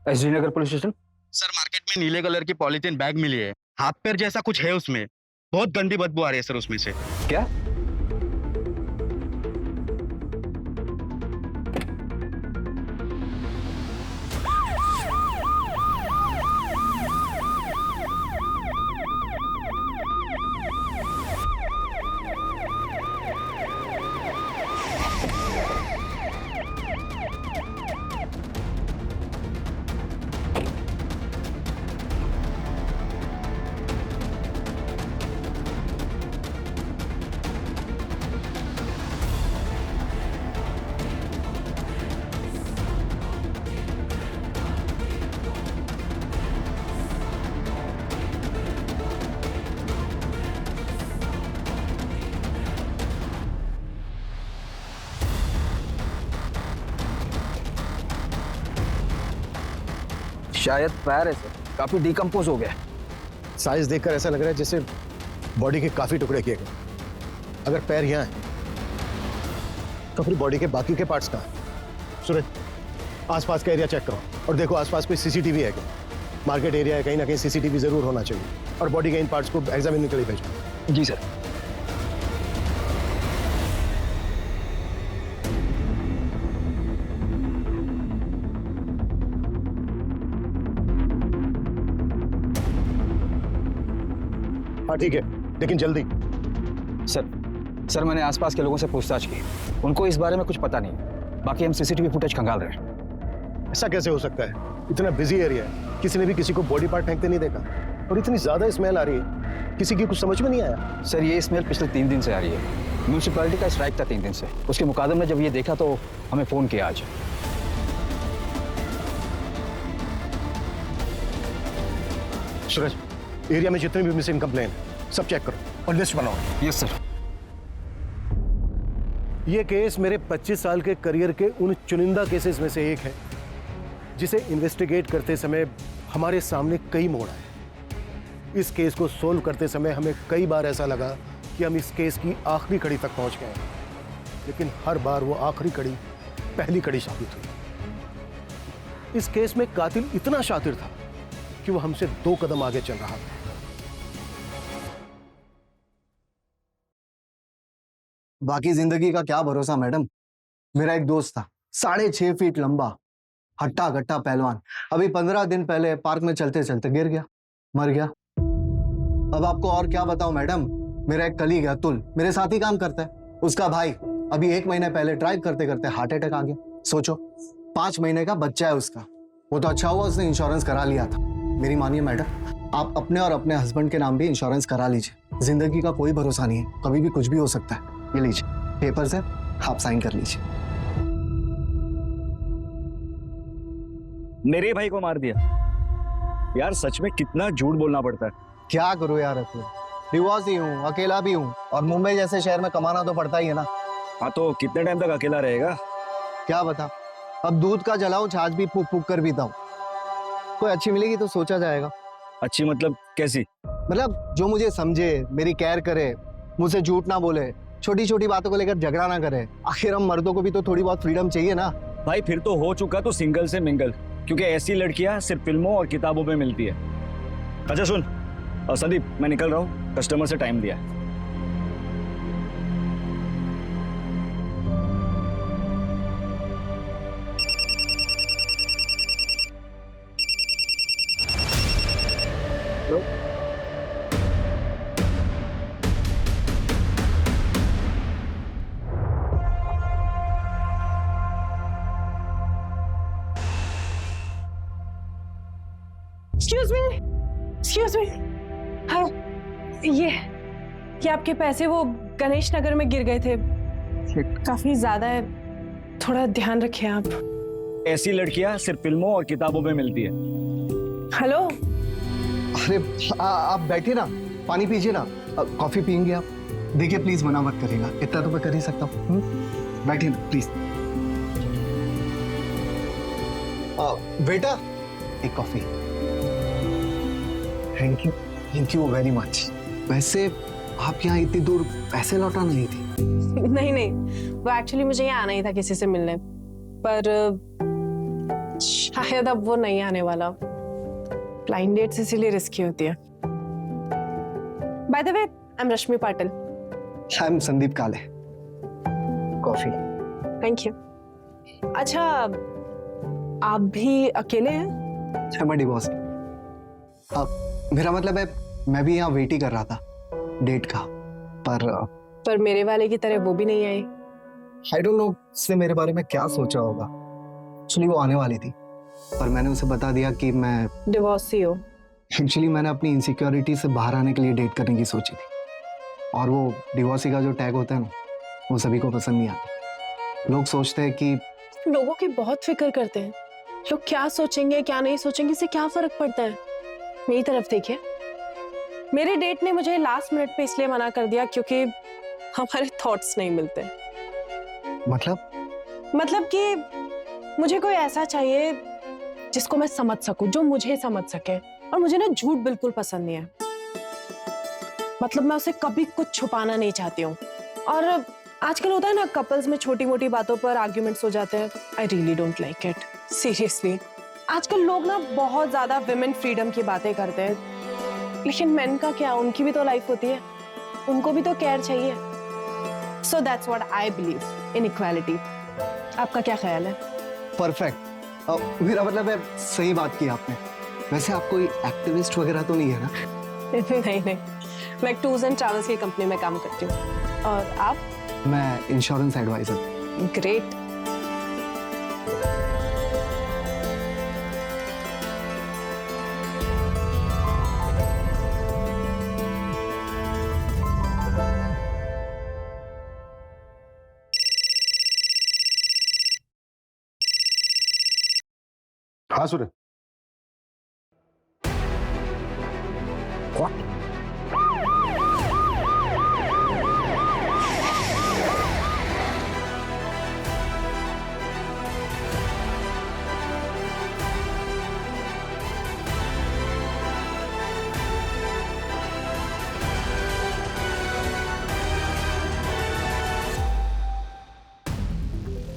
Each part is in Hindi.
Srinagar police station. Sir market में नीले कलर की पॉलीथीन बैग मिली है, हाथ पैर जैसा कुछ है उसमें, बहुत गंदी बदबू आ रही है सर उसमें से। क्या? शायद पैर है सर, काफी डिकम्पोज हो गया है। साइज देखकर ऐसा लग रहा है जैसे बॉडी के काफी टुकड़े किए गए। अगर पैर यहाँ है तो फिर बॉडी के बाकी के पार्ट्स कहाँ हैं? सूरज, आसपास का एरिया चेक करो और देखो आसपास कोई सीसीटीवी है क्या। मार्केट एरिया है, कहीं ना कहीं सीसीटीवी जरूर होना चाहिए। और बॉडी के इन पार्ट्स को एग्जामिन के लिए भेजो। जी सर। हाँ ठीक है, लेकिन जल्दी। सर मैंने आसपास के लोगों से पूछताछ की, उनको इस बारे में कुछ पता नहीं। बाकी हम सीसीटीवी फुटेज खंगाल रहे हैं। ऐसा कैसे हो सकता है? इतना बिजी एरिया है, किसी ने भी किसी को बॉडी पार्ट फेंकते नहीं देखा। और इतनी ज्यादा स्मेल आ रही है, किसी की कुछ समझ में नहीं आया। सर ये स्मेल पिछले 3 दिन से आ रही है। म्यूनिसिपैलिटी का स्ट्राइक था 3 दिन से, उसके मुकादमे में जब ये देखा तो हमें फोन किया आज। सूरज, एरिया में जितने भी मिसिंग कंप्लेन सब चेक करो और लिस्ट बनाओ। Yes sir. ये केस मेरे 25 साल के करियर के उन चुनिंदा केसेस में से एक है जिसे इन्वेस्टिगेट करते समय हमारे सामने कई मोड़ आए। इस केस को सोल्व करते समय हमें कई बार ऐसा लगा कि हम इस केस की आखिरी कड़ी तक पहुंच गए, लेकिन हर बार वो आखिरी कड़ी पहली कड़ी साबित हुई। इस केस में कातिल इतना शातिर था कि वो हमसे 2 कदम आगे चल रहा था। बाकी जिंदगी का क्या भरोसा मैडम। मेरा एक दोस्त था, 6.5 फीट लंबा, हट्टा कट्टा पहलवान। अभी 15 दिन पहले पार्क में चलते चलते गिर गया, मर गया। अब आपको और क्या बताऊं मैडम। मेरा एक कलीग है अतुल, मेरे साथ ही काम करता है। उसका भाई अभी 1 महीने पहले ड्राइव करते करते हार्ट अटैक आ गया। सोचो, 5 महीने का बच्चा है उसका। वो तो अच्छा हुआ उसने इंश्योरेंस करा लिया था। मेरी मानिए मैडम, आप अपने और अपने हस्बैंड के नाम भी इंश्योरेंस करा लीजिए। जिंदगी का कोई भरोसा नहीं है, कभी भी कुछ भी हो सकता है। ये लीजिए पेपर्स है, आप साइन कर लीजिए। मेरे भाई को मार दिया यार, सच में कितना झूठ बोलना पड़ता है। क्या करूं यार अतुल, डिवोर्स ही हूँ, अकेला भी हूँ, और मुंबई जैसे शहर में कमाना तो पड़ता ही है ना। हाँ तो कितने टाइम तक अकेला रहेगा? क्या बता, अब दूध का जलाऊं, छाछ भी फूक फूक कर पीता हूँ। कोई अच्छी मिलेगी तो सोचा जाएगा। अच्छी मतलब कैसी? मतलब जो मुझे समझे, मेरी केयर करे, मुझसे झूठ ना बोले, छोटी छोटी बातों को लेकर झगड़ा ना करे। आखिर हम मर्दों को भी तो थोड़ी बहुत फ्रीडम चाहिए ना। भाई फिर तो हो चुका तो सिंगल से मिंगल, क्योंकि ऐसी लड़कियां सिर्फ फिल्मों और किताबों में मिलती है। अच्छा सुन संदीप, मैं निकल रहा हूँ, कस्टमर से टाइम दिया है। Excuse me. हाँ, ये आपके पैसे वो गणेश नगर में गिर गए थे, काफी ज्यादा है, थोड़ा ध्यान रखें आप। ऐसी लड़कियां सिर्फ फिल्मों और किताबों में मिलती है। हेलो। अरे आप बैठिए ना, पानी पीजिए ना, कॉफी पियेंगे आप? देखिए प्लीज मना मत करिएगा, इतना तो मैं कर ही सकता हूँ। बैठिए ना प्लीज। बेटा एक coffee. Thank you very much. वैसे आप यहाँ इतनी दूर पैसे लौटाना नहीं थी? नहीं, वो एक्चुअली मुझे यहाँ आना ही था किसी से मिलने, पर शायद अब वो नहीं आने वाला। ब्लाइंड डेट्स इसीलिए रिस्की होती है। By the way, I am Rashmi Patil. I am Sandeep काले। कॉफी। Thank you. अच्छा, आप भी अकेले हैं? मैं डिवोर्स। मेरा मतलब है मैं भी यहाँ वेट ही कर रहा था डेट का, पर मेरे वाले की तरह वो भी नहीं आई। आई डोंट नो उसने मेरे बारे में क्या सोचा होगा। एक्चुअली वो आने वाली थी, पर मैंने उसे बता दिया कि मैं डिवोर्सी हो। एक्चुअली मैंने अपनी इनसिक्योरिटी से बाहर आने के लिए डेट करने की सोची थी, और वो डिवोर्सी का जो टैग होता है ना, वो सभी को पसंद नहीं आता। लोग सोचते हैं कि लोगों की बहुत फिक्र करते हैं। लोग क्या सोचेंगे क्या नहीं सोचेंगे, इससे क्या फर्क पड़ता है। मेरी तरफ देखिए, मेरे डेट ने मुझे लास्ट मिनट पे इसलिए मना कर दिया क्योंकि हमारे थॉट्स नहीं मिलते। मतलब कि मुझे कोई ऐसा चाहिए जिसको मैं समझ सकूं, जो मुझे समझ सके। और मुझे ना झूठ बिल्कुल पसंद नहीं है। मतलब मैं उसे कभी कुछ छुपाना नहीं चाहती हूँ। और आजकल होता है ना, कपल्स में छोटी मोटी बातों पर आर्ग्यूमेंट्स हो जाते हैं। I really don't like it, seriously. आजकल लोग ना बहुत ज्यादा विमेन फ्रीडम की बातें करते हैं, लेकिन मेन का क्या, उनकी भी तो लाइफ होती है, उनको भी तो केयर चाहिए। So that's what I believe in equality. आपका क्या ख्याल है? परफेक्ट। मेरा मतलब है सही बात की आपने। वैसे आप कोई एक्टिविस्ट वगैरह तो नहीं है ना? नहीं, मैं एक टूर्स एंड ट्रैवल्स की कंपनी में काम करती हूँ। और आप? मैं इंश्योरेंस एडवाइजर। ग्रेट। हाँ सूरज।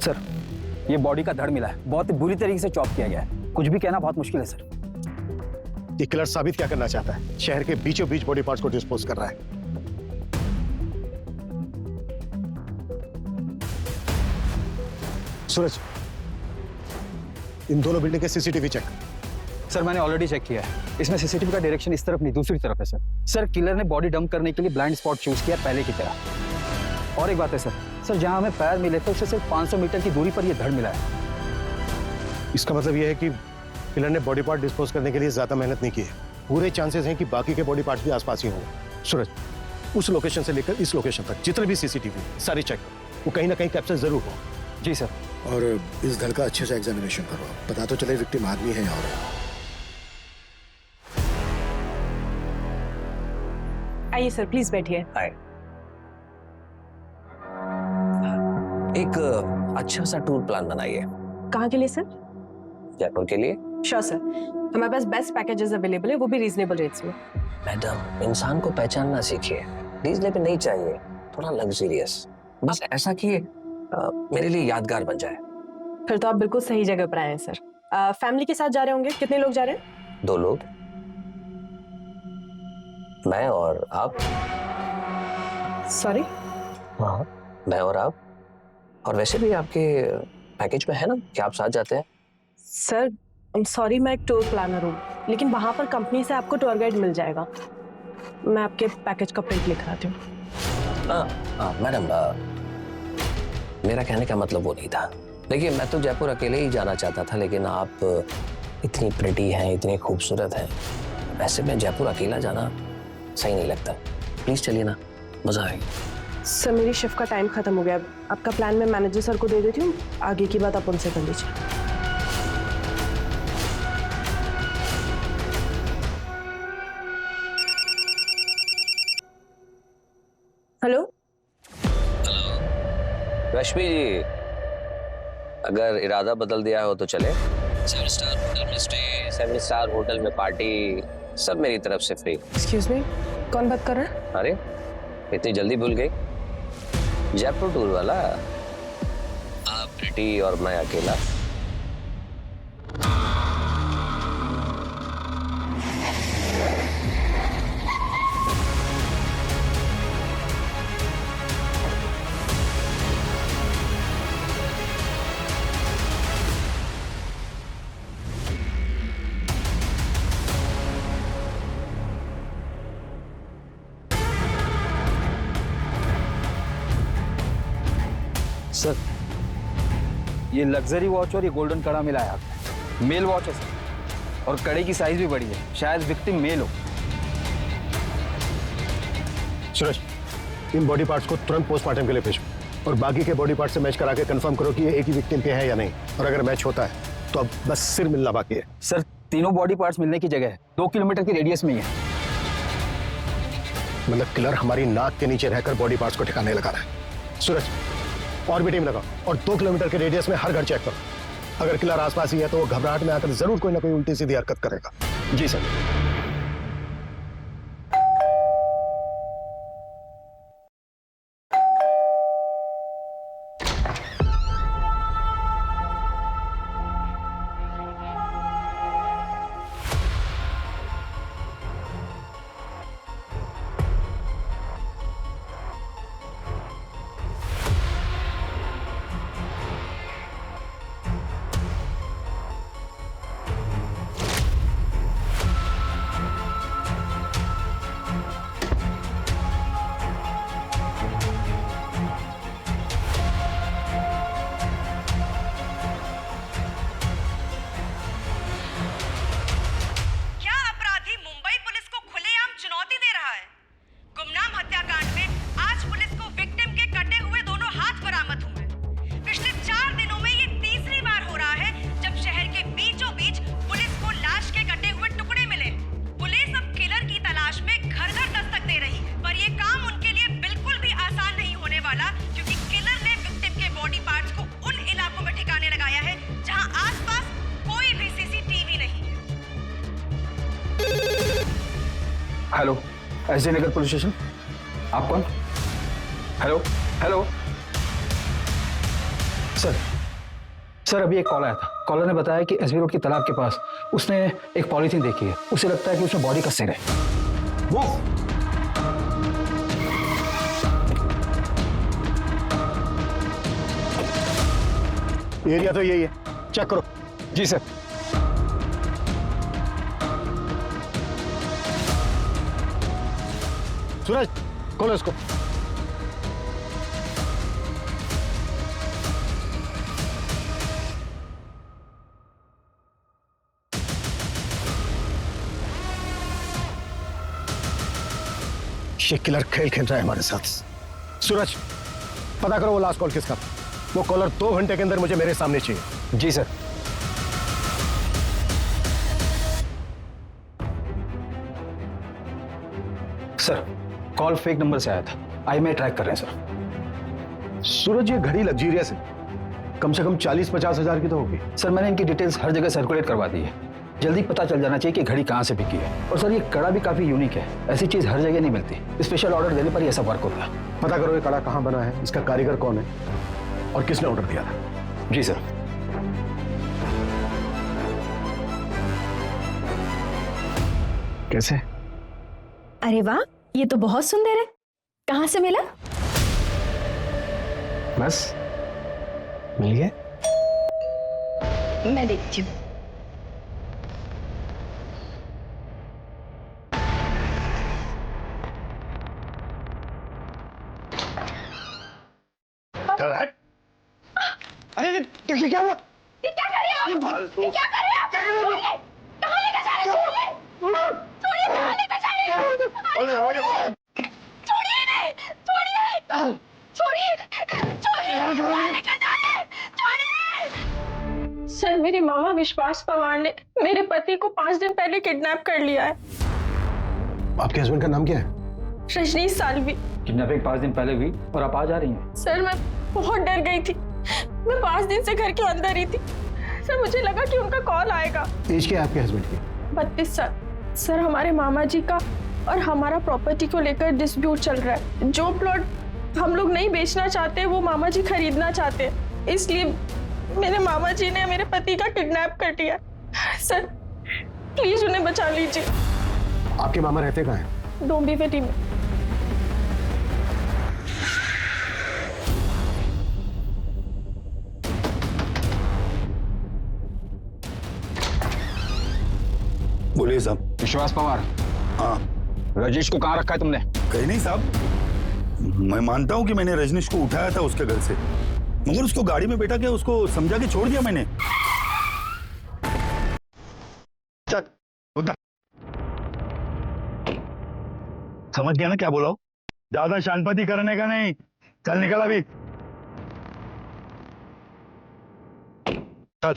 सर, ये बॉडी का धड़ मिला है, बहुत ही बुरी तरीके से चॉप किया गया है। कुछ भी कहना बहुत मुश्किल है सर। ये किलर साबित क्या करना चाहता है? शहर के बीचों बीच बॉडी पार्ट्स को डिस्पोज कर रहा है। सूरज, इन दोनों बिल्डिंग के सीसीटीवी चेक। सर, मैंने ऑलरेडी चेक किया है। इसमें सीसीटीवी का डायरेक्शन इस तरफ नहीं, दूसरी तरफ है सर। सर, किलर ने बॉडी डंप करने के लिए ब्लाइंड स्पॉट चूज किया पहले की तरह। और एक बात है सर, जहां हमें पैर मिले थे उससे सिर्फ 500 मीटर की दूरी पर यह धड़ मिला है। इसका मतलब यह है कि किलर ने बॉडी पार्ट डिस्पोज करने के लिए ज्यादा मेहनत नहीं की है। पूरे चांसेस हैं कि बाकी के बॉडी पार्ट्स भी आसपास ही होंगे। सूरज, उस लोकेशन से लेकर इस लोकेशन तक जितने भी सीसीटीवी सारे चेक, वो कहीं ना कहीं कैप्चर जरूर हो। जी सर। और इस घर का अच्छे से एग्जामिनेशन करो, पता तो चले विक्टिम आदमी है और आइए सर, प्लीज बैठिए। एक अच्छा सा टूर प्लान बनाइए। कहाँ के लिए सर? जयपुर के लिए। श्योर सर, हमारे पास बेस्ट पैकेजेस अवेलेबल है, वो भी रीजनेबल रेट्स में। मैडम, इंसान को पहचानना सीखिए। रीजनेबल नहीं चाहिए, थोड़ा लग्जरियस, बस ऐसा कि मेरे लिए यादगार बन जाए। फिर तो आप बिल्कुल सही जगह पर आए हैं सर। फैमिली के साथ जा रहे होंगे? कितने लोग जा रहे हैं? 2 लोग, मैं और आप। सॉरी? हाँ, मैं और आप। और वैसे भी आपके पैकेज में है ना कि आप साथ जाते हैं। सर, आई एम सॉरी, मैं एक टूर प्लानर हूँ, लेकिन वहाँ पर कंपनी से आपको टूर गाइड मिल जाएगा। मैं आपके पैकेज का प्रिंट लिख आती हूँ। मैडम, मेरा कहने का मतलब वो नहीं था। देखिए, मैं तो जयपुर अकेले ही जाना चाहता था, लेकिन आप इतनी प्रिटी हैं, इतनी खूबसूरत हैं, वैसे में जयपुर अकेला जाना सही नहीं लगता। प्लीज चलिए ना, मजा आएगा। सर, मेरी शिफ्ट का टाइम खत्म हो गया। आपका प्लान मैं मैनेजर सर को दे देती हूँ, आगे की बात आप उनसे कर लीजिए। हेलो। रश्मि जी, अगर इरादा बदल दिया हो तो चले। 7 स्टार होटल में स्टे, 7 स्टार होटल में पार्टी, सब मेरी तरफ से फ्री। एक्सक्यूज मी, कौन बात कर रहा है? अरे, इतनी जल्दी भूल गई? जयपुर टूर वाला। आप प्रिटी और मैं अकेला। सर ये लग्जरी वॉच और ये गोल्डन कड़ा मिला है आपने। मेल वॉच है सर, और कड़े की साइज भी बड़ी है, शायद विक्टिम मेल हो। सूरज, इन बॉडी पार्ट्स को तुरंत पोस्टमार्टम के लिए भेजो और बाकी के बॉडी पार्ट से मैच करा के कंफर्म करो कि ये एक ही विक्टिम के हैं या नहीं, और अगर मैच होता है तो अब बस सिर मिलना बाकी है। सर तीनों बॉडी पार्ट्स मिलने की जगह है 2 किलोमीटर की रेडियस में ही है। मतलब किलर हमारी नाक के नीचे रहकर बॉडी पार्ट्स को ठिकाने लगा रहा है। सूरज, और भी टीम लगाओ और 2 किलोमीटर के रेडियस में हर घर चेक करो। अगर किलर आसपास ही है तो वो घबराहट में आकर जरूर कोई ना कोई उल्टी सीधी हरकत करेगा। जी सर। हेलो, एसडी नगर पुलिस स्टेशन। आप कौन? हेलो हेलो सर अभी एक कॉल आया था। कॉलर ने बताया कि एसबी रोड की तालाब के पास उसने एक पॉलीथीन देखी है। उसे लगता है कि उसमें बॉडी का सिर है। वो एरिया तो यही है, चेक करो। जी सर। सूरज, खोलो इसको। ये किलर खेल खेल रहा है हमारे साथ। सूरज, पता करो वो लास्ट कॉल किसका। वो कॉलर 2 घंटे के अंदर मुझे मेरे सामने चाहिए। जी sir. Sir call fake number से आया था, IMEI ट्रैक कर रहे हैं सर। सूरज, ये घड़ी लग्जरियस है, कम से कम 40-50 हजार की तो होगी। सर मैंने इनकी डिटेल्स हर जगह सर्कुलेट करवा दी है। जल्दी पता चल जाना चाहिए कि घड़ी कहाँ से बिकी है। और सर ये कड़ा भी काफी यूनिक है, ऐसी चीज हर जगह नहीं मिलती। स्पेशल ऑर्डर देने पर ही ऐसा वर्क होता है। पता करो ये कड़ा कहाँ बना है, इसका कारीगर कौन है और किसने ऑर्डर दिया था। जी सर। कैसे? अरे वाह, ये तो बहुत सुंदर है। कहाँ से मिला? बस मिल गया। मैं देखती हूँ। अरे क्या हुआ? ये क्या कर रहे हो? ये क्या कर रहे हो? छोड़िए! कहाँ लेकर जा रहे हो? छोड़िए! कहाँ लेकर जा रहे हो? छोड़िए नहीं! छोड़िए! छोड़िए! कहाँ लेकर जा रहे हैं? छोड़िए! सर मेरे मामा विश्वास पवार ने मेरे पति को 5 दिन पहले किडनैप कर लिया है। आपके हस्बैंड का नाम क्या है? रजनीश साल्वी। किडनैपिंग 5 दिन पहले हुई और आप आज आ रही हैं। सर मैं बहुत डर गई थी। मैं 5 दिन से घर के अंदर ही थी। सर मुझे लगा कि उनका कॉल आएगा। एज क्या है आपके हस्बैंड की? 32 साल। सर हमारे मामा जी का और हमारा प्रॉपर्टी को लेकर डिस्प्यूट चल रहा है। जो प्लॉट हम लोग नहीं बेचना चाहते वो मामा जी खरीदना चाहते हैं, इसलिए मेरे मामा जी ने मेरे पति का किडनैप कर लिया। सर प्लीज उन्हें बचा लीजिए। आपके मामा रहते कहाँ हैं? डोंबिवली में। बोलिए साहब। विश्वास पवार। हाँ। राजेश को कहाँ रखा है तुमने? कहीं नहीं साहब, मैं मानता हूं कि मैंने रजनीश को उठाया था उसके घर से, मगर उसको गाड़ी में बैठा के उसको समझा के छोड़ दिया मैंने। चल उधर। समझ गया ना क्या बोला हूं? ज्यादा शांतपति करने का नहीं। चल निकल अभी। चल।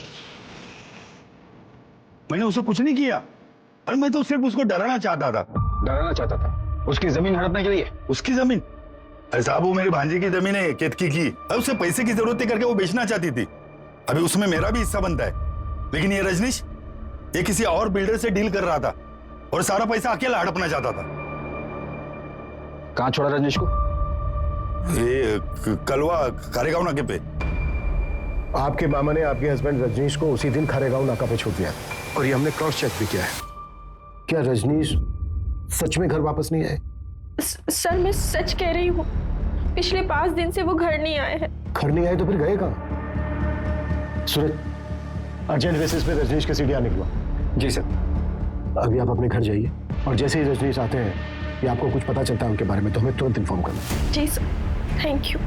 मैंने उसे कुछ नहीं किया, और मैं तो सिर्फ उसको डराना चाहता था। डराना चाहता था उसकी जमीन हड़पने के लिए? उसकी जमीन? अरे साहब, वो मेरी भांजी की जमीन है, केतकी की। अब उसे पैसे की जरूरत थी करके वो बेचना चाहती थी। अभी उसमें मेरा भी हिस्सा बनता है। लेकिन ये रजनीश, ये किसी और बिल्डर से डील कर रहा था और सारा पैसा अकेला हड़पना चाहता था। कहाँ छोड़ा रजनीश को? ये कलवा खारेगांव नाके पे। आपके मामा ने आपके हस्बैंड रजनीश को उसी दिन खारेगांव नाका पे छोड़ दिया, और ये हमने क्रॉस चेक भी किया है। क्या रजनीश सच में घर वापस नहीं आए? सर मैं सच कह रही हूँ, पिछले 5 दिन से वो घर नहीं आए हैं। घर नहीं आए तो फिर गए कहाँ? सूरज, अर्जेंट बेसिस पे रजनीश के सीढ़ियाँ निकलवा। जी सर। अभी आप अपने घर जाइए, और जैसे ही रजनीश आते हैं या आपको कुछ पता चलता है उनके बारे में तो हमें तुरंत इन्फॉर्म करना। जी सर, थैंक यू।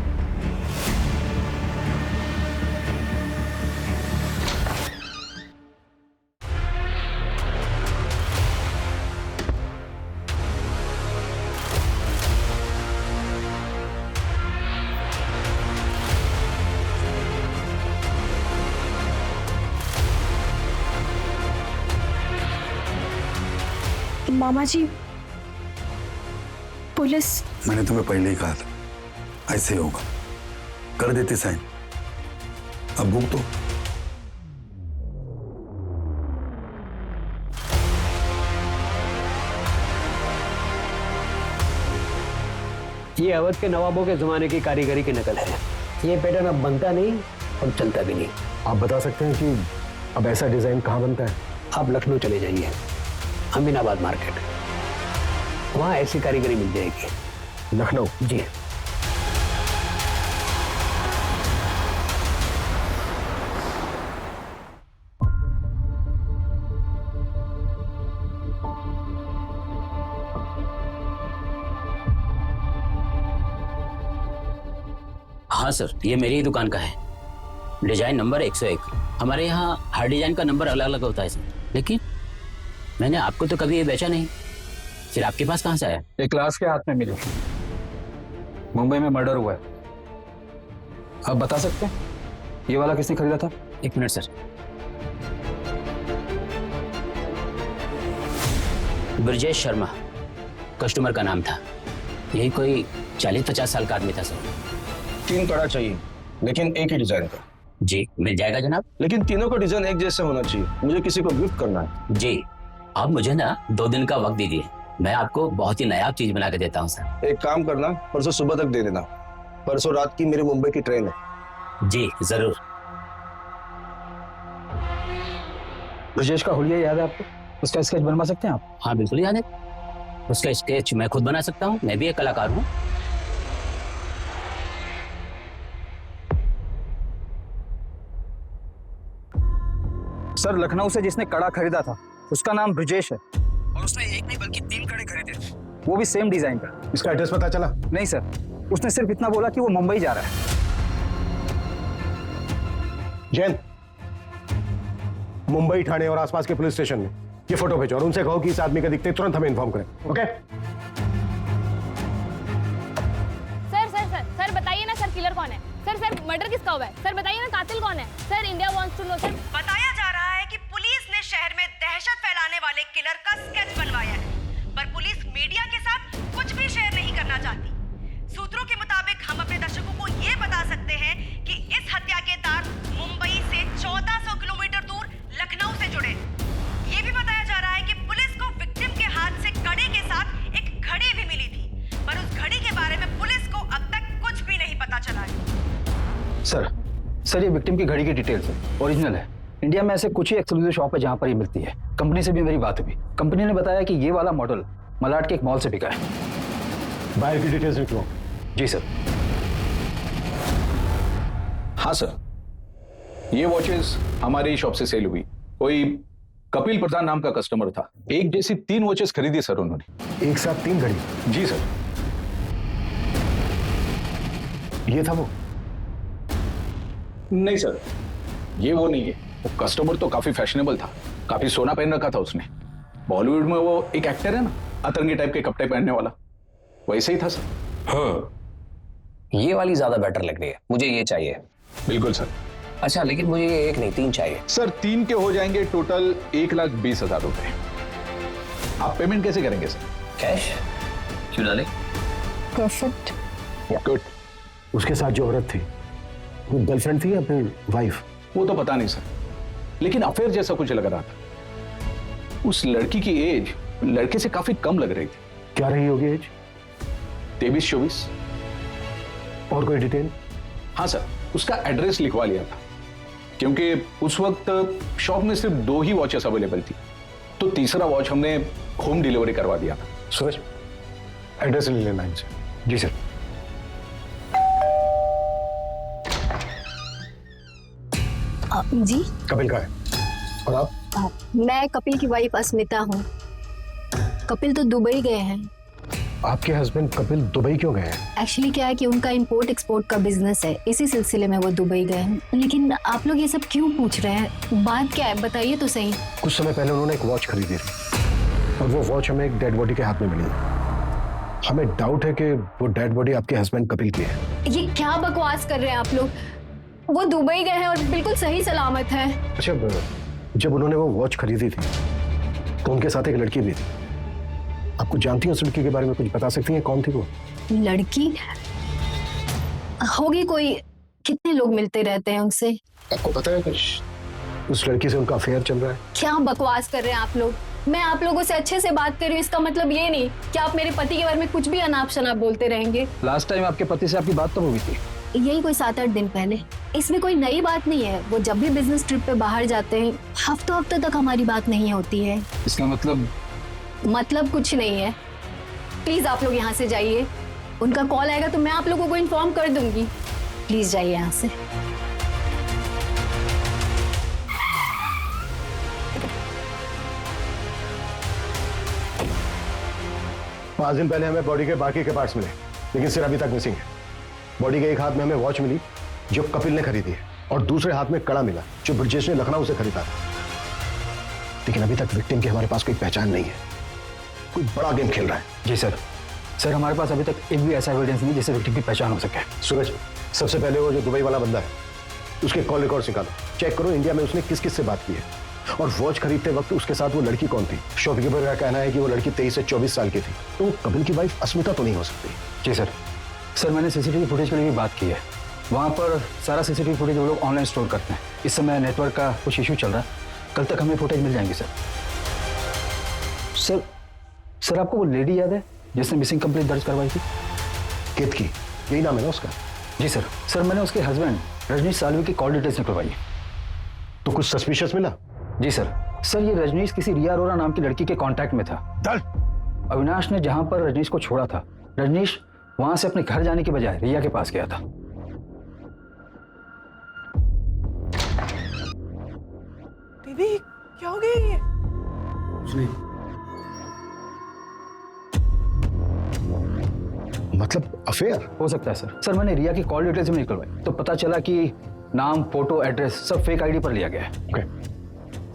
मामा जी, पुलिस। मैंने तुम्हें पहले ही कहा था ऐसे ही होगा। कर देते साइन। अब भूख तो। ये अवध के नवाबों के जमाने की कारीगरी की नकल है। ये पैटर्न अब बनता नहीं और चलता भी नहीं। आप बता सकते हैं कि अब ऐसा डिजाइन कहाँ बनता है? आप लखनऊ चले जाइए, अमीनाबाद मार्केट, वहां ऐसी कारीगरी मिल जाएगी। लखनऊ? जी। हाँ सर, ये मेरी ही दुकान का है। Design number 101। हमारे यहाँ हर डिजाइन का नंबर अलग अलग होता है सर, लेकिन मैंने आपको तो कभी ये बेचा नहीं, फिर आपके पास कहाँ से आया? एक क्लास के हाथ में मिली, मुंबई में मर्डर हुआ है। आप बता सकते हैं ये वाला किसने खरीदा था? एक minute sir. Brajesh Sharma customer का नाम था। यही कोई 40-50 साल का आदमी था सर। 3 कड़ा चाहिए, लेकिन एक ही डिजाइन का। जी मिल जाएगा जनाब। लेकिन तीनों का डिजाइन एक जैसा होना चाहिए, मुझे किसी को गिफ्ट करना है। जी, आप मुझे ना 2 दिन का वक्त दीजिए, मैं आपको बहुत ही नायाब चीज बना के देता हूँ सर। एक काम करना, परसों सुबह तक दे देना। परसों रात की मेरी मुंबई की ट्रेन है। जी जरूर। ब्रजेश का हुलिया याद है आपको? उसका स्केच बनवा सकते हैं आप? हाँ बिल्कुल याद है। उसका स्केच मैं खुद बना सकता हूँ, मैं भी एक कलाकार हूँ। सर, लखनऊ से जिसने कड़ा खरीदा था उसका नाम ब्रजेश है, और उसने एक नहीं बल्कि 3 कड़े खरीदे थे, वो भी सेम डिजाइन का। इसका एड्रेस पता चला? नहीं सर, उसने सिर्फ इतना बोला कि वो मुंबई जा रहा है। जैन, मुंबई, ठाणे और आसपास के पुलिस स्टेशन में ये फोटो भेजो और उनसे कहो कि इस आदमी का दिखते तुरंत हमें इन्फॉर्म करें। ओके? सर बताइए ना सर, किलर कौन है? सर मर्डर किसका हुआ है? सर बताइए ना, कातिल कौन है? Sir India wants to know. Sir बताया जा रहा है कि पुलिस ने शहर में दहशत फैलाने वाले किलर का स्केच बनवाया है, पर पुलिस मीडिया के साथ कुछ भी शेयर नहीं करना चाहती। सूत्रों के मुताबिक हम अपने दर्शकों को ये बता सकते हैं कि इस हत्या के तार मुंबई से 1400 किलोमीटर दूर लखनऊ से जुड़े। ये भी बताया जा रहा है कि पुलिस को विक्टिम के हाथ से कड़े के साथ एक घड़ी भी मिली थी, पर उस घड़ी के बारे में पुलिस को अब तक कुछ भी नहीं पता चला है। सर ये विक्टिम की घड़ी की डिटेल्स है, ओरिजिनल है। इंडिया में ऐसे कुछ ही एक्सक्लूसिव शॉप है जहां पर ये मिलती है। कंपनी से भी मेरी बात हुई, कंपनी ने बताया कि ये वाला मॉडल मलाड के एक मॉल से बिका है। बायर की डिटेल्स लिख लो। जी सर। हाँ सर, ये वॉचेस हमारी शॉप से सेल हुई। कोई कपिल प्रधान नाम का कस्टमर था, एक जैसी 3 वॉचेस खरीदी सर उन्होंने। एक साथ 3 घड़ी? जी सर। ये था वो? नहीं सर, ये वो नहीं है। वो कस्टमर तो काफी फैशनेबल था, काफी सोना पहन रखा था उसने। बॉलीवुड में वो एक एक्टर है ना, अतरंगी टाइप के कपड़े पहनने वाला, वैसे ही था सर। हाँ, ये वाली ज्यादा बेटर लग रही है, मुझे ये चाहिए। बिल्कुल सर। अच्छा, लेकिन मुझे ये एक नहीं 3 चाहिए। सर 3 के हो जाएंगे टोटल 1,20,000 रुपए। आप पेमेंट कैसे करेंगे सर? कैश? क्यों डाले? परफेक्ट। गुड। उसके साथ जो औरत थी वो गर्लफ्रेंड थी या फिर वाइफ? वो तो पता नहीं सर, लेकिन अफेयर जैसा कुछ लग रहा था। उस लड़की की एज लड़के से काफी कम लग रही थी। क्या रही होगी एज? 23-24। और कोई डिटेल? हाँ सर, उसका एड्रेस लिखवा लिया था, क्योंकि उस वक्त शॉप में सिर्फ 2 ही वॉचेस अवेलेबल थी, तो तीसरा वॉच हमने होम डिलीवरी करवा दिया था। सूरज, एड्रेस ले लेना इनसे। जी सर। जी कपिल का है। और आप? मैं कपिल की वाइफ अस्मिता हूँ। कपिल तो दुबई गए हैं। आपके हस्बैंड कपिल दुबई क्यों गए हैं? एक्चुअली क्या है कि उनका इंपोर्ट एक्सपोर्ट का बिजनेस है, इसी सिलसिले में वो दुबई गए हैं। लेकिन आप लोग ये सब क्यों पूछ रहे हैं? बात क्या है, बताइए तो सही। कुछ समय पहले उन्होंने एक वॉच खरीदी थी और वो वॉच हमें एक डेड बॉडी के हाथ में मिली। हमें डाउट है कि वो डेड बॉडी आपके हस्बैंड कपिल की है। ये क्या बकवास कर रहे हैं आप लोग? वो दुबई गए हैं और बिल्कुल सही सलामत है। अच्छा, जब उन्होंने वो वॉच खरीदी थी तो उनके साथ एक लड़की भी थी। आपको जानती हैं उस लड़की के बारे में? कुछ बता सकती हैं कौन थी वो? लड़की होगी कोई। कितने लोग मिलते रहते हैं उनसे? आपको पता है कुछ? उस लड़की से उनका अफेयर चल रहा है। क्या बकवास कर रहे हैं आप लोग? मैं आप लोगों से अच्छे से बात कर रही हूँ, इसका मतलब ये नहीं कि आप मेरे पति के बारे में कुछ भी अनाप शनाप बोलते रहेंगे। लास्ट टाइम आपके पति से आपकी बात तो हुई थी? यही कोई 7-8 दिन पहले। इसमें कोई नई बात नहीं है। वो जब भी बिजनेस ट्रिप पे बाहर जाते हैं, हफ्तों तक हमारी बात नहीं होती है। इसका मतलब कुछ नहीं है। प्लीज आप लोग यहाँ से जाइए। उनका कॉल आएगा तो मैं आप लोगों को इन्फॉर्म कर दूंगी। प्लीज जाइए यहाँ से। 5 दिन पहले हमें बॉडी के बाकी के पार्ट्स मिले, लेकिन सिर अभी तक मिसिंग है। बॉडी के एक हाथ में हमें वॉच मिली जो कपिल ने खरीदी है, और दूसरे हाथ में कड़ा मिला जो ब्रजेश ने लखनऊ से खरीदा था। लेकिन अभी तक विक्टिम की हमारे पास कोई पहचान नहीं है। कोई बड़ा गेम खेल रहा है। जी सर। सर, हमारे पास अभी तक एक भी ऐसा एविडेंस नहीं जिससे विक्टिम की पहचान हो सके। सूरज, सबसे पहले वो जो दुबई वाला बंदा है उसके कॉल रिकॉर्ड निकालो, चेक करो इंडिया में उसने किस किस से बात की है, और वॉच खरीदते वक्त उसके साथ वो लड़की कौन थी। शॉपकीपर का कहना है कि वो लड़की 23 से 24 साल की थी, तो कपिल की वाइफ अस्मिता तो नहीं हो सकती। जी सर। सर, मैंने सीसीटीवी फुटेज के लिए भी बात की है। वहाँ पर सारा सीसीटीवी फुटेज वो लोग ऑनलाइन स्टोर करते हैं। इस समय नेटवर्क का कुछ इशू चल रहा है, कल तक हमें फुटेज मिल जाएंगे सर। सर, आपको वो लेडी याद है जिसने मिसिंग कंप्लेंट दर्ज करवाई थी? केतकी, यही नाम है ना उसका? जी सर। सर, मैंने उसके हस्बैंड रजनीश सालवी की कॉल डिटेल्स निकलवाई। तो कुछ सस्पिशियस मिला? जी सर। सर, ये रजनीश किसी रिया अरोरा नाम की लड़की के कांटेक्ट में था। अविनाश ने जहां पर रजनीश को छोड़ा था, रजनीश वहां से अपने घर जाने के बजाय रिया के पास गया था। दीदी, क्या हो गया ये? मतलब अफेयर हो सकता है सर। सर, मैंने रिया की कॉल डिटेल्स भी निकलवाई तो पता चला कि नाम, फोटो, एड्रेस सब फेक आईडी पर लिया गया है। ओके।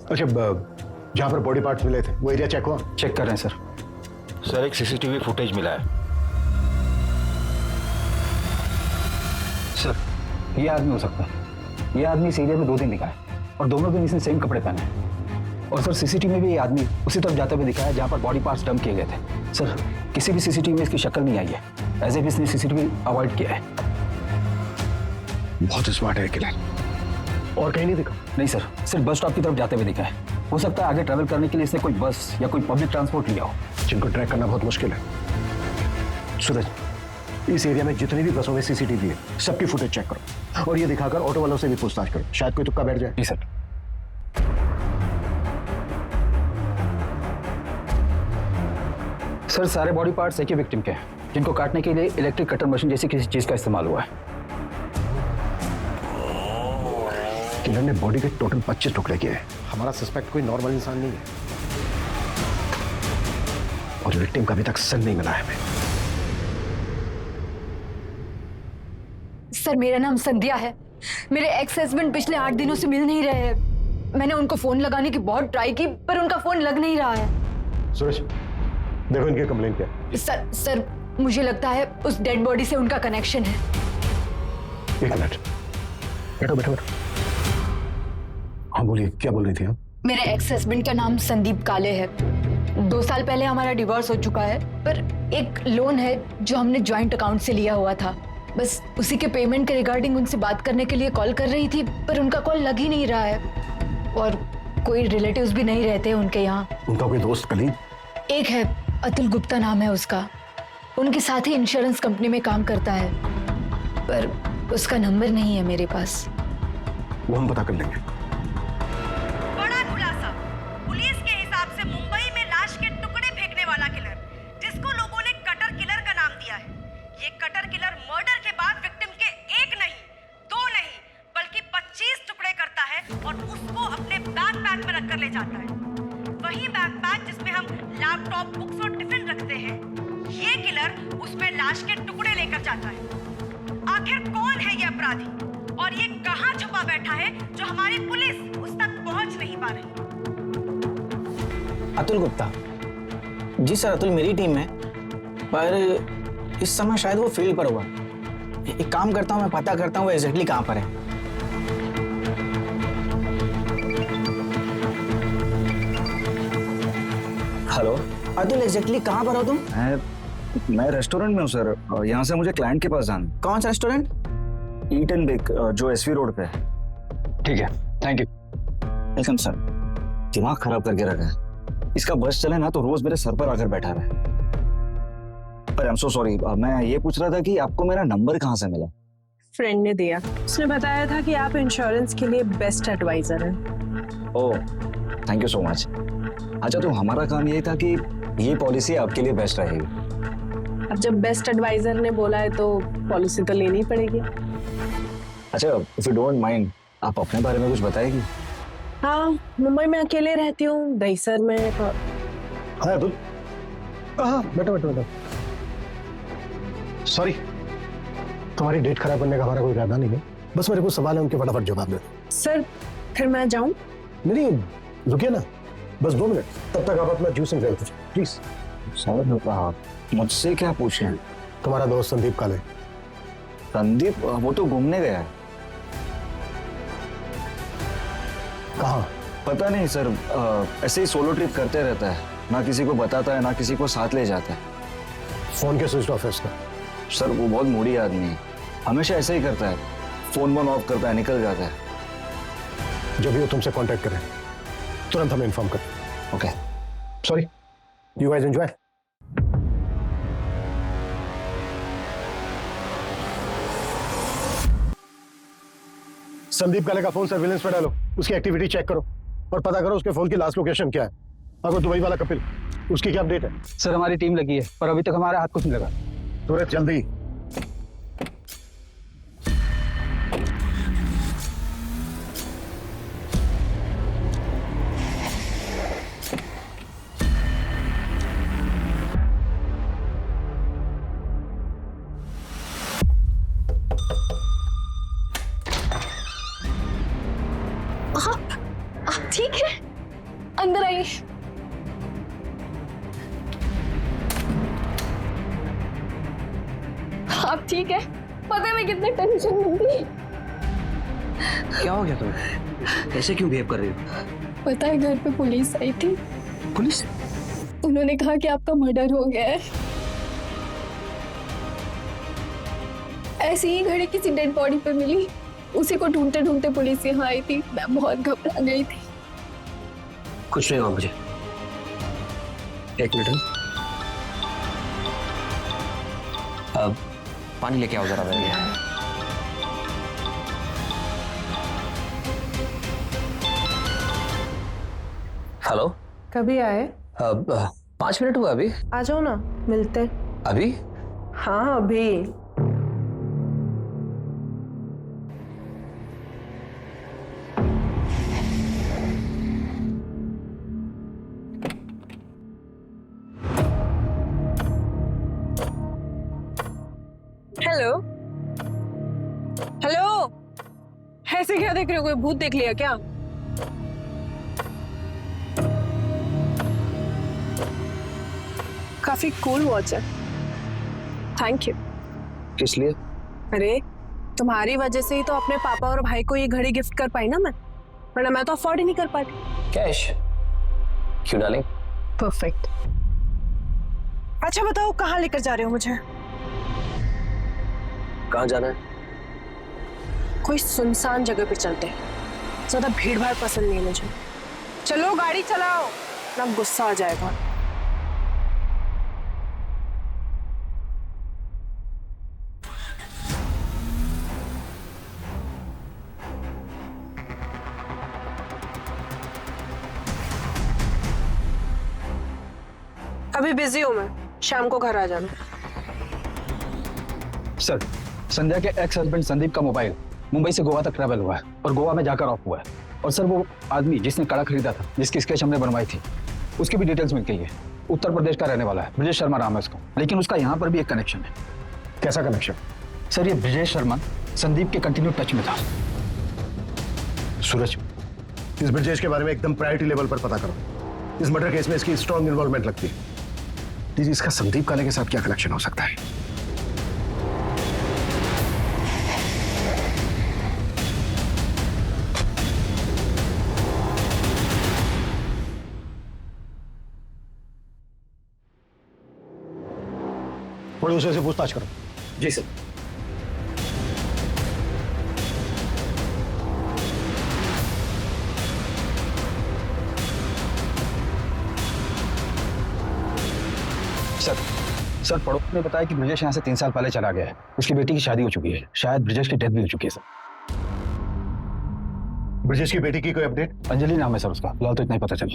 अच्छा, जहां पर बॉडी पार्ट्स मिले थे वो एरिया चेक हुआ? चेक कर रहे हैं सर। सर, एक सीसीटीवी फुटेज मिला है। सर, ये आदमी हो सकता है। ये आदमी इस एरिया में 2 दिन दिखा है और दोनों दिन इसने सेम कपड़े पहने हैं। और सर, सीसीटीवी में भी ये आदमी उसी तरफ जाते हुए दिखा है जहां पर बॉडी पार्ट्स डंप किए गए थे। सर, किसी भी सीसीटीवी में इसकी शक्ल नहीं आई है, एज इफ इसने सीसीटीवी अवॉइड किया है। बहुत स्मार्ट है किलर। और कहीं नहीं दिखा? नहीं सर, सिर्फ बस स्टॉप की तरफ जाते हुए दिखा है। हो सकता है आगे ट्रैवल करने के लिए इसने कोई बस या कोई पब्लिक ट्रांसपोर्ट लिया हो, जिनको ट्रैक करना बहुत मुश्किल है। सूरज, इस एरिया में जितनी भी बसों में सीसीटीवी है सबकी फुटेज चेक करो, और ये दिखाकर ऑटो वालों से भी पूछताछ करो, शायद कोई तुक्का बैठ जाए। जी सर। सर, सारे बॉडी पार्ट्स एक ही विक्टिम के हैं, जिनको काटने के लिए इलेक्ट्रिक कटर मशीन जैसी किसी चीज का इस्तेमाल हुआ है। किलर ने बॉडी के टोटल 25 टुकड़े किए हैं। हमारा सस्पेक्ट कोई नॉर्मल इंसान नहीं है, और विक्टिम का अभी तक सन नहीं मिला है हमें। सर, मेरा नाम संध्या है। मेरे एक्स हस्बैंड पिछले 8 दिनों से मिल नहीं रहे हैं। मैंने उनको फोन लगाने की बहुत ट्राई की पर उनका फोन लग नहीं रहा है। सुरेश, देखो इनकी कंप्लेंट क्या है। सर मुझे लगता है उस डेड बॉडी से उनका कनेक्शन है। एक मिनट, बैठो बैठो बैठो। हाँ बोलिए, क्या बोल रही थी आप? मेरे एक्स हस्बैंड का नाम संदीप काले है। 2 साल पहले हमारा डिवोर्स हो चुका है, पर एक लोन है जो हमने ज्वाइंट अकाउंट से लिया हुआ था। बस उसी के पेमेंट के रिगार्डिंग उनसे बात करने के लिए कॉल कर रही थी, पर उनका कॉल लग ही नहीं रहा है और कोई रिलेटिव्स भी नहीं रहते उनके यहाँ। उनका कोई दोस्त कलीग? एक है, अतुल गुप्ता नाम है उसका। उनके साथ ही इंश्योरेंस कंपनी में काम करता है, पर उसका नंबर नहीं है मेरे पास। वो हम पता कर लेंगे। बड़ा खुलासा, पुलिस के हिसाब से मुंबई में लाश के टुकड़े फेंकने वाला किलर, जिसको लोगों ने कटर किलर का नाम दिया है। ये कटर किलर मर्डर के बाद विक्टिम के 1 नहीं 2 नहीं बल्कि 25 टुकड़े करता है और उसको अपने बैकपैक में रखकर ले जाता है। वही बैकपैक जिसमें हम लैपटॉप, बुक्स और टिफिन रखते हैं, ये किलर उसमें लाश के टुकड़े लेकर जाता है। आखिर कौन है ये अपराधी और ये कहां छुपा बैठा है जो हमारी पुलिस उस तक पहुंच नहीं पा रही? अतुल गुप्ता जी सर, अतुल मेरी टीम में, पर इस समय शायद वो फील्ड पर होगा। एक काम करता हूँ, मैं पता करता हूँ वो एग्जैक्टली कहाँ पर है। हेलो अतुल, एग्जैक्टली कहाँ पर हो तुम? मैं रेस्टोरेंट में हूँ सर। यहाँ से मुझे क्लाइंट के पास जाना। कौन सा रेस्टोरेंट? ईट एंड बेक, जो एसवी रोड पे है। ठीक है, थैंक यू। Welcome sir. दिमाग खराब करके रखा है। इसका बस चले ना तो रोज मेरे सर पर आकर बैठा रहा है। पर आई एम सो सॉरी, मैं ये पूछ रहा था कि आपको मेरा नंबर कहाँ से मिला? फ्रेंड ने दिया। उसने बताया था कि आप इंश्योरेंस के लिए बेस्ट एडवाइजर हैं। ओह, थैंक यू सो मच। अच्छा, तो हमारा काम ये था कि ये पॉलिसी आपके लिए बेस्ट रहेगी। अब जब बेस्ट एडवाइजर ने बोला है तो पॉलिसी तो लेनी पड़ेगी। अच्छा, इफ यू डोंट माइंड, आप अपने बारे में कुछ बताएगी? हाँ, मुंबई में अकेले रहती हूँ, दहीसर में। हाँ अतुल, हाँ बैठो बैठो बैठो। सॉरी, तुम्हारी डेट खराब करने का हमारा कोई इरादा नहीं है। बस मेरे को सवाल है, उनके फटाफट जवाब दे। सर फिर मैं जाऊँ? नहीं, रुकिए ना, बस 2 मिनट। तब तक आप अपना जूस एंजॉय कीजिए प्लीज। सर, मुझसे क्या पूछें? तुम्हारा दोस्त संदीप काले। संदीप? वो तो घूमने गया है। कहाँ? पता नहीं सर, ऐसे ही सोलो ट्रिप करते रहता है। ना किसी को बताता है, ना किसी को साथ ले जाता है। फोन के स्विच ऑफ है उसका। सर वो बहुत मूडी आदमी है, हमेशा ऐसे ही करता है। फोन ऑफ करता है, निकल जाता है। जब भी वो तुमसे कांटेक्ट करे तुरंत हमें इन्फॉर्म कर। Okay, sorry, you guys enjoy. Sandeep काले का फोन सर्विलेंस पे डालो, उसकी एक्टिविटी चेक करो और पता करो उसके फोन की लास्ट लोकेशन क्या है। अगर दुबई वाला कपिल, उसकी क्या अपडेट है? सर हमारी टीम लगी है पर अभी तक हमारा हाथ कुछ नहीं लगा। सूरज जल्दी। आप ठीक है? अंदर आइए। आप ठीक है? पता है मैं कितने टेंशन में थी। क्या हो गया तुम्हें? ऐसे क्यों बिहेव कर रही हो? पता है घर पे पुलिस आई थी। पुलिस? उन्होंने कहा कि आपका मर्डर हो गया है। ऐसी ही घड़ी किसी डेड बॉडी पे मिली, उसी को ढूंढते ढूंढते पुलिस यहाँ आई थी। मैं बहुत घबरा गई थी। कुछ नहीं हुआ मुझे। एक मिनट, अब पानी लेके आओ जरा मेरे लिए। हेलो, कभी आए? अब 5 मिनट हुआ अभी। आ जाओ ना, मिलते। अभी? हाँ अभी। हेलो हेलो, ऐसे क्या देख रहे हो, कोई भूत देख लिया क्या? काफी कूल वॉच है, थैंक यू। किस लिए? अरे तुम्हारी वजह से ही तो अपने पापा और भाई को ये घड़ी गिफ्ट कर पाई ना मैं, वरना मैं तो अफोर्ड ही नहीं कर पाती। कैश क्यों डालें? परफेक्ट। अच्छा बताओ कहाँ लेकर जा रहे हो मुझे? कहाँ जाना है? कोई सुनसान जगह पे चलते हैं, ज्यादा भीड़ भाड़ पसंद नहीं है मुझे। चलो गाड़ी चलाओ, ना गुस्सा आ जाएगा। अभी बिजी हूं मैं, शाम को घर आ जाना। सर, संध्या के एक्स हस्बैंड संदीप का मोबाइल मुंबई से गोवा तक ट्रैवल हुआ है और गोवा में जाकर ऑफ हुआ है। और सर वो आदमी जिसने कड़ा खरीदा था, जिसकी स्केच हमने बनवाई थी, उसकी भी डिटेल्स मिल गई है। उत्तर प्रदेश का रहने वाला है, ब्रजेश शर्मा नाम है उसका। लेकिन उसका यहाँ पर भी एक कनेक्शन है। कैसा कनेक्शन? सर ये ब्रजेश शर्मा संदीप के कंटिन्यू टच में था। सूरज, इस ब्रजेश के बारे में एकदम प्रायोरिटी लेवल पर पता करो। इस मर्डर केस में इसकी स्ट्रॉन्ग इन्वॉल्वमेंट लगती है। जी, इसका संदीप काले के साथ क्या कनेक्शन हो सकता है? प्रोड्यूसर से पूछताछ करो। जी सर। सर पड़ोस ने बताया कि ब्रजेश यहाँ से 3 साल पहले चला गया है। उसकी बेटी की शादी हो चुकी है, शायद ब्रजेश की डेथ भी हो चुकी है। सर ब्रजेश की बेटी की कोई अपडेट? अंजलि नाम है सर उसका, फिलहाल तो इतना ही पता चला।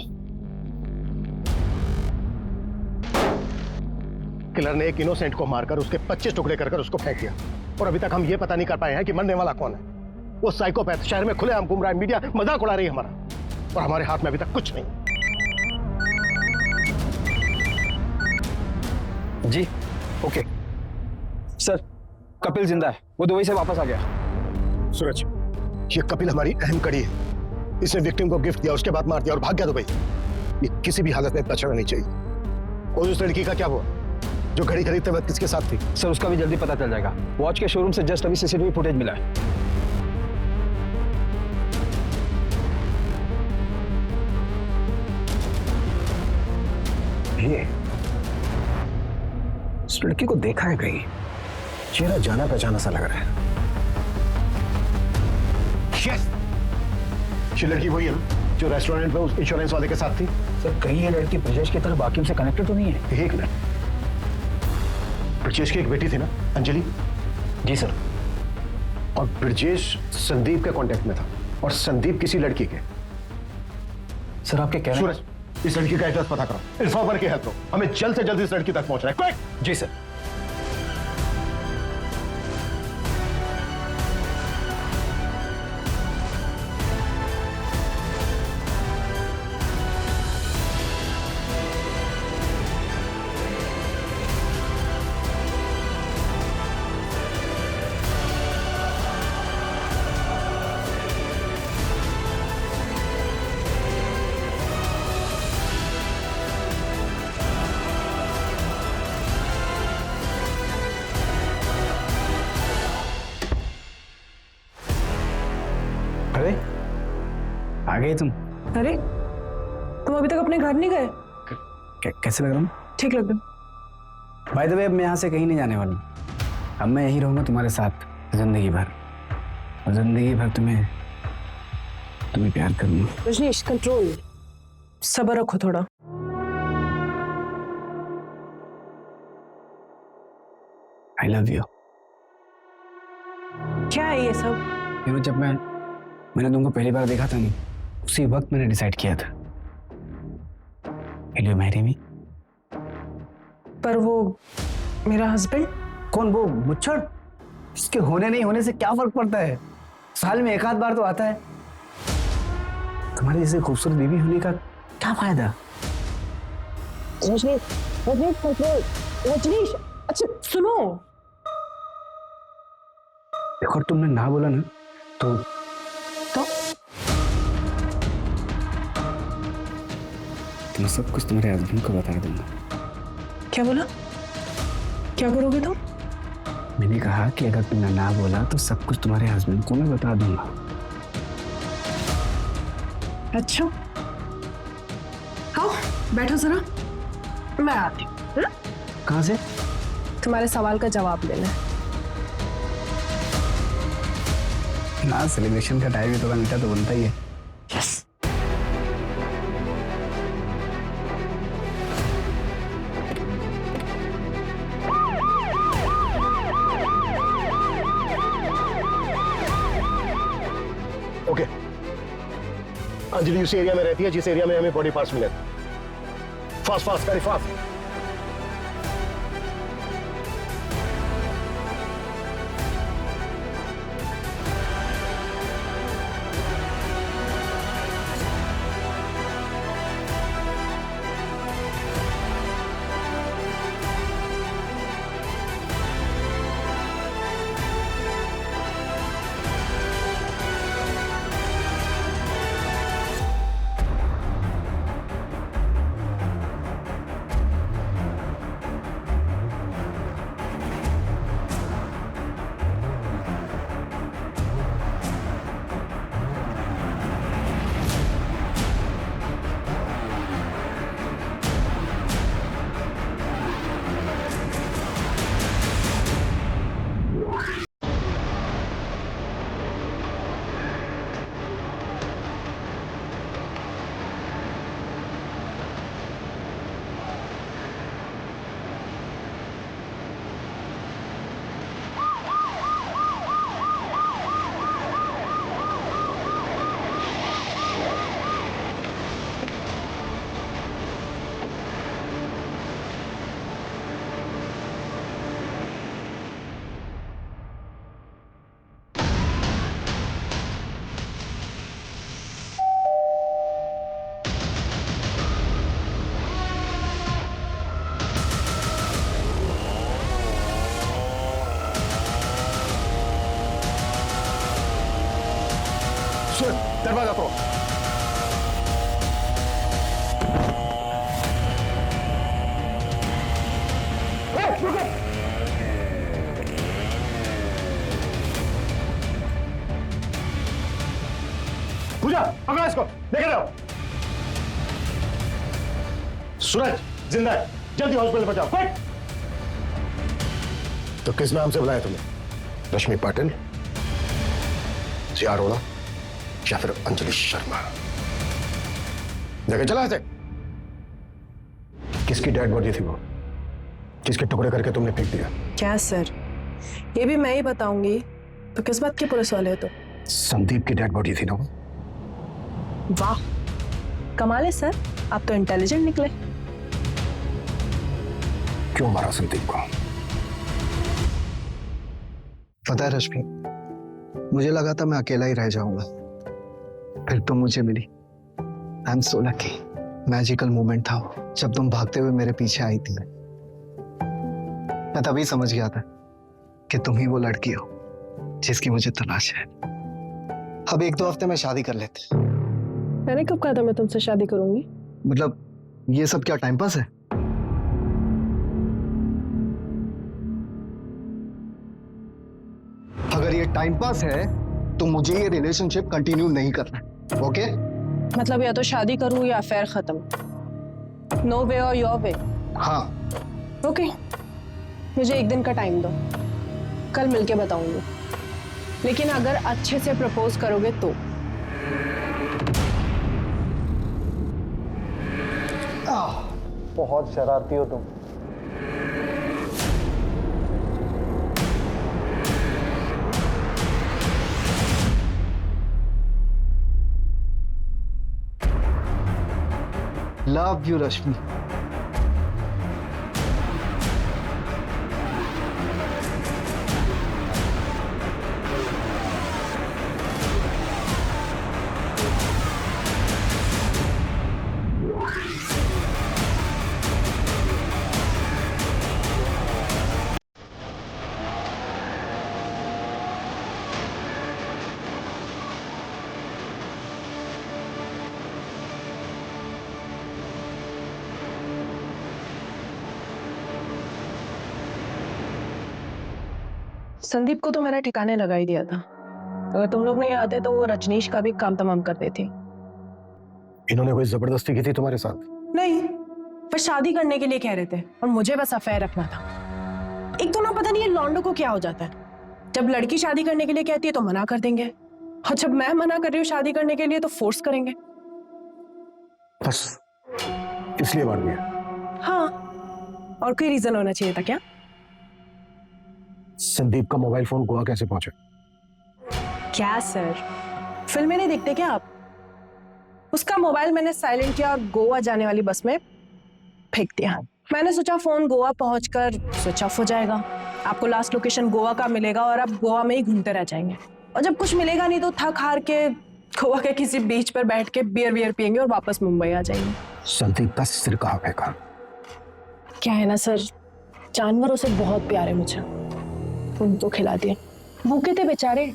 किलर ने एक इनोसेंट को मारकर उसके 25 टुकड़े कर उसको फेंक दिया और अभी तक हम ये पता नहीं कर पाए हैं कि मरने वाला कौन है। वो साइकोपैथ शहर में खुलेआम घूम रहा है, मीडिया मजाक उड़ा रही है हमारा, और हमारे हाथ में अभी तक कुछ नहीं। जी ओके सर, कपिल जिंदा है, वो दुबई से वापस आ गया। सूरज, ये कपिल हमारी अहम कड़ी है। इसने विक्टिम को गिफ्ट दिया, उसके बाद मार दिया और भाग गया दुबई। ये किसी भी हालत में बचना नहीं चाहिए। और उस लड़की का क्या हुआ जो घड़ी खरीदते वक्त किसके साथ थी? सर उसका भी जल्दी पता चल जाएगा। वॉच के शोरूम से जस्ट अभी सीसीटीवी फुटेज मिला है। ये इस लड़की को देखा है कहीं, चेहरा जाना पहचाना सा लग रहा है। यस, ये लड़की वही है ना जो रेस्टोरेंट में उस इंश्योरेंस वाले के साथ थी? सर कहीं ये लड़की ब्रजेश की तरह बाकियों से कनेक्टेड तो नहीं है? एक मिनट, ब्रजेश की एक बेटी थी ना, अंजलि? जी सर। और ब्रजेश संदीप के कांटेक्ट में था और संदीप किसी लड़की के। सर आपके कहने सूरज, इस लड़की का एड्रेस पता करो, इन्फॉर्मर की हेल्प लो, हमें जल्द से जल्द इस लड़की तक पहुंचना है। क्विक! जी सर। अरे आ गए तुम? अरे तुम अभी तक अपने घर नहीं गए? कैसे लग रहा हूँ? ठीक लग रहा। बाय द वे, अब मैं यहाँ से कहीं नहीं जाने वाला हूँ। अब मैं यहीं रहूंगा तुम्हारे साथ जिंदगी भर, और जिंदगी भर तुम्हें प्यार करूंगा। रजनीश कंट्रोल, सब्र रखो थोड़ा। I love you. क्या है ये सब? जब मैंने तुमको पहली बार देखा था ना, उसी वक्त मैंने डिसाइड किया था, Will you marry me? पर वो मेरा हस्बैंड? कौन? वो मुच्छड़? इसके होने नहीं होने से क्या फर्क पड़ता है? साल में एक आध बार तो आता है। तुम्हारी जैसे खूबसूरत बीवी होने का क्या फायदा? रजनीश, रजनीश कंट्रोल, रजनीश। अच्छा सुनो, देखो तुमने ना बोला ना तो तो मैं सब कुछ तुम्हारे हस्बैंड को बता दूंगा। क्या बोला? क्या करोगे तुम? मैंने कहा कि अगर तुमने ना बोला तो सब कुछ तुम्हारे हस्बैंड को मैं बता दूंगा। अच्छा, आओ बैठो जरा, मैं आती हूँ। कहाँ से? तुम्हारे सवाल का जवाब लेना है। ना सेलिब्रेशन का टाइम है, थोड़ा मीठा तो बनता ही है। यस। ओके, अंजलि उसी एरिया में रहती है जिस एरिया में हमें बॉडी पार्ट्स मिले। Fast fast, very fast. दरवाजा खोलो। पूजा, पकड़ो इसको, लेके जाओ। सूरज जिंदा है, जल्दी हॉस्पिटल पहुंचाओ, क्विक। तो किस नाम से बुलाया तुमने? रश्मि पाटिल, जिया अरोड़ा या फिर अंजलि शर्मा? देखे चला ऐसे। किसकी डेड बॉडी थी वो? किसके टुकड़े करके तुमने फेंक दिया? क्या सर, ये भी मैं ही बताऊंगी तो किस बात की पुलिस वाले हो तो? संदीप की डेड बॉडी थी ना वो? वाह, कमाल है सर, आप तो इंटेलिजेंट निकले। क्यों मारा संदीप को? पता है रश्मि, मुझे लगा था मैं अकेला ही रह जाऊंगा, फिर तुम मुझे मिली। I am so lucky. Magical moment था वो, जब तुम भागते हुए मेरे पीछे आई थी। मैं तभी समझ गया था कि तुम ही वो लड़की हो जिसकी मुझे तलाश है। अब 1-2 हफ्ते में शादी कर लेते। मैंने कब कहा था मैं तुमसे शादी करूंगी? मतलब ये सब क्या टाइम पास है? अगर ये टाइम पास है तो मुझे ये रिलेशनशिप कंटिन्यू नहीं करना, ओके? मतलब या तो शादी करूं या अफेयर खत्म। नो वे और योर वे। हाँ। ओके, मुझे 1 दिन का टाइम दो, कल मिलके बताऊंगी। लेकिन अगर अच्छे से प्रपोज करोगे तो। बहुत शरारती हो तुम। Love you, Rashmi. संदीप को तो मैंने ठिकाने लगा ही दिया था। अगर तुम लोग नहीं आते तो वो रजनीश का भी काम तमाम कर देती। इन्होंने कोई जबरदस्ती की थी तुम्हारे साथ? नहीं, पर शादी करने के लिए कह रहे थे और मुझे बस अफेयर रखना था। एक तो ना पता नहीं ये लौंडों को क्या हो जाता है, जब लड़की शादी करने के लिए कहती है तो मना कर देंगे, और जब मैं मना कर रही हूँ शादी करने के लिए तो फोर्स करेंगे। बस इसलिए मार दिया? हाँ, और कोई रीजन होना चाहिए था क्या? संदीप का मोबाइल फोन गोवा कैसे पहुंचा? क्या सर, फिल्में नहीं देखते क्या आप? उसका मोबाइल मैंने साइलेंट किया और गोवा जाने वाली बस में फेंक दिया। मैंने सोचा फोन गोवा पहुंचकर स्विच ऑफ हो जाएगा, आपको लास्ट लोकेशन गोवा का मिलेगा और आप गोवा में ही घूमते रह जाएंगे, और जब कुछ मिलेगा नहीं तो थक हार के गोवा के किसी बीच पर बैठ के बियर पियेंगे और वापस मुंबई आ जाएंगे। संदीप का सिर कहाँ फेंका? क्या है ना सर, जानवरों से बहुत प्यार है मुझे, उनको खिला दिया। भूखे थे बेचारे,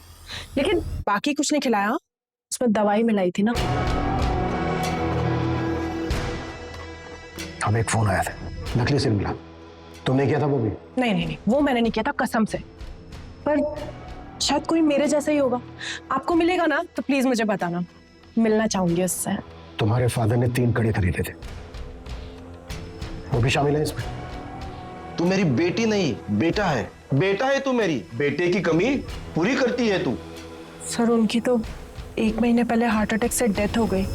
लेकिन बाकी कुछ नहीं खिलाया, उसमें दवाई मिलाई थी ना। हमें एक फोन आया था, नकली सिर मिला। तुमने किया था वो भी? नहीं, वो मैंने नहीं किया था कसम से, पर शायद कोई मेरे जैसा ही होगा। आपको मिलेगा ना तो प्लीज मुझे बताना, मिलना चाहूंगी उससे। तुम्हारे फादर ने 3 कड़े खरीदे थे, वो भी शामिल है इसमें? तू मेरी बेटी नहीं, बेटा है। बेटा है तू, मेरी बेटे की कमी पूरी करती है तू। सर उनकी तो 1 महीने पहले हार्ट अटैक से डेथ हो गई,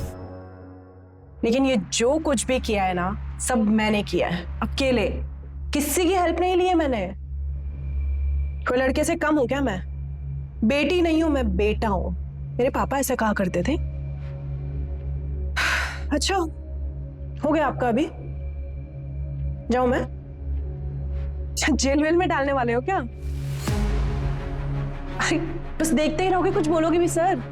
लेकिन ये जो कुछ भी किया है ना सब मैंने किया है, अकेले, किसी की हेल्प नहीं ली है मैंने। कोई लड़के से कम हूं क्या मैं? बेटी नहीं हूं मैं, बेटा हूं। मेरे पापा ऐसा कहा करते थे। अच्छा हो गया आपका, अभी जाऊं मैं? जेल वेल में डालने वाले हो क्या? अरे बस देखते ही रहोगे, कुछ बोलोगे भी सर?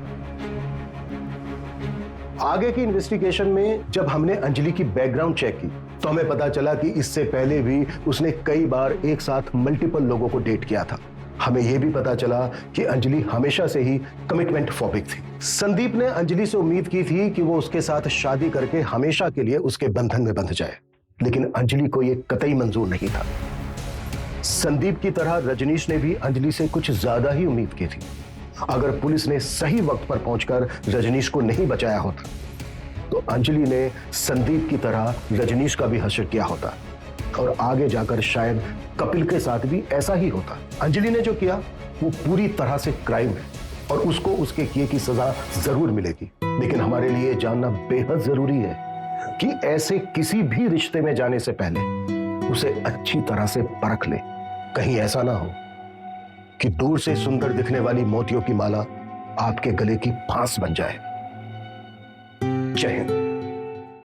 आगे की इन्वेस्टिगेशन में जब हमने अंजलि की बैकग्राउंड चेक की तो हमें पता चला कि इससे पहले भी उसने कई बार एक साथ मल्टीपल लोगों को डेट किया था। हमें यह भी पता चला कि अंजलि हमेशा से ही कमिटमेंट फोबिक थी। संदीप ने अंजलि से उम्मीद की थी कि वो उसके साथ शादी करके हमेशा के लिए उसके बंधन में बंध जाए, लेकिन अंजलि को यह कतई मंजूर नहीं था। संदीप की तरह रजनीश ने भी अंजलि से कुछ ज्यादा ही उम्मीद की थी। अगर पुलिस ने सही वक्त पर पहुंचकर रजनीश को नहीं बचाया होता तो अंजलि ने संदीप की तरह रजनीश का भी हश्र किया होता, और आगे जाकर शायद कपिल के साथ भी ऐसा ही होता। अंजलि ने जो किया वो पूरी तरह से क्राइम है और उसको उसके किए की सजा जरूर मिलेगी, लेकिन हमारे लिए जानना बेहद जरूरी है कि ऐसे किसी भी रिश्ते में जाने से पहले उसे अच्छी तरह से परख ले। कहीं ऐसा ना हो कि दूर से सुंदर दिखने वाली मोतियों की माला आपके गले की फांस बन जाए। जय हिंद।